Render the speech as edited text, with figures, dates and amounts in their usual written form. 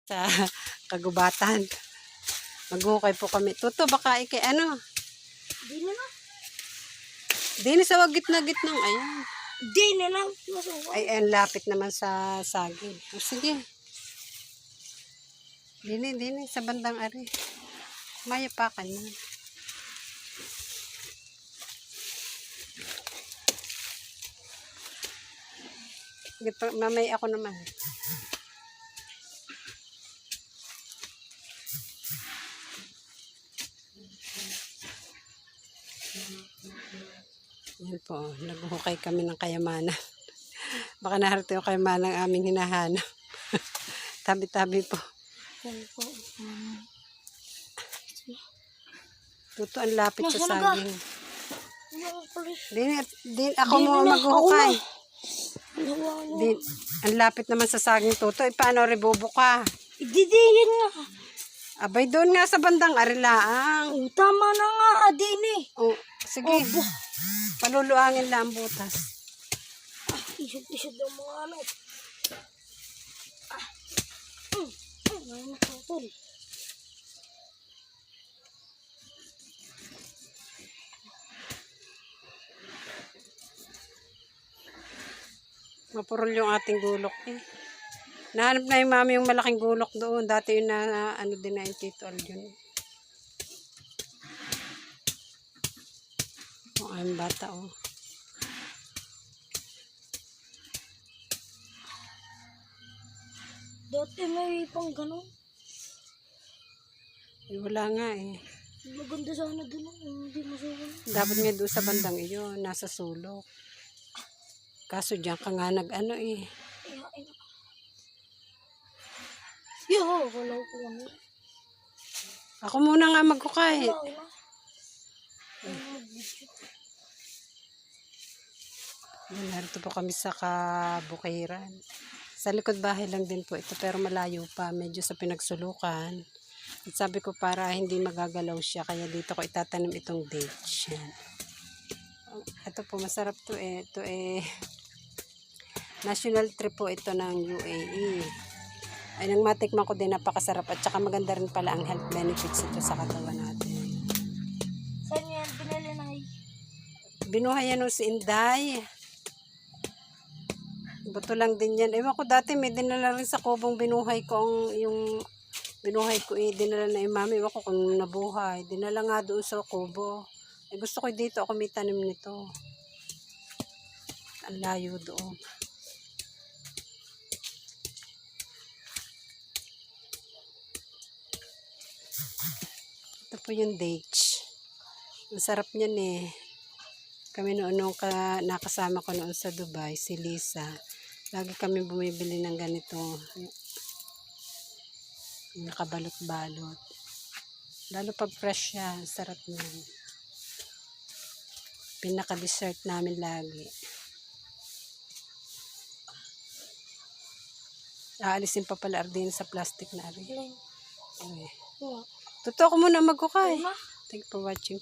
sa kagubatan. Maghukay po kami. Tuto, baka ikay ano? Di na na. Di na sa gitna-gitnang. Ayan. Di na na. Ay, ang lapit naman sa saging. O, sige. Dini, sa bandang ari. Maya pa ka na. Mamay ako naman. Yan po, naghuhukay kami ng kayamanan. Baka naharito yung kayamanan ang aming hinahanap. Tabi-tabi po. Tuto, ang lapit sa saging. Ako mo maghuhukay. Ang lapit naman sa saging, Tuto. Paano ribubuka? Didihin nga. Abay, doon nga sa bandang arilaang. Tama na nga, adin eh. Oh, sige. Paluluangin lang ang butas. Isod-isod ang mga ano. Mapurol yung ating gulok eh. Nahanap na yung mami yung malaking gulok doon. Dati yun na ano din na yung Tito Aljon. O, ang bata oh. Dati may pang gano'n. Eh, wala nga eh. Maganda sana doon. Hindi masukal. Dapat nga doon sa bandang iyon. Nasa sulok. Kaso diyan ka nga nag-ano eh. Yo, wala ko ano. Ako muna nga maghukay. Narito po kami sa Kabukiran. Sa likod bahay lang din po ito pero malayo pa. Medyo sa pinagsulukan. At sabi ko para hindi magagalaw siya kaya dito ko itatanim itong dates. Yan. Ito po masarap to eh. Ito eh national tree po ito ng UAE. Ay nang matikman ko din napakasarap at saka maganda rin pala ang health benefits ito sa katawan natin. Saan yan? Pinali na kayo? Binuhay yan o si Inday. Buto lang din yan. Ewan ko dati may dinala rin sa kubong binuhay ko yung binuhay ko eh. Dinala na yung mami. Ewan ko kung nabuhay. Dinala nga doon sa kubo. Eh, gusto ko dito ako may tanim nito. Ang layo doon. Ito po yung dates. Masarap niyan eh. Kami noon nakasama ko noon sa Dubai, si Lisa. Lagi kami bumibili ng ganito. Nakabalot-balot. Lalo pag fresh siya, sarap niyan. Pinaka-dessert namin lagi. Aalisin pa pala ardin sa plastic na rin. Okay. Totoo ko muna maghukay. Thank you for watching.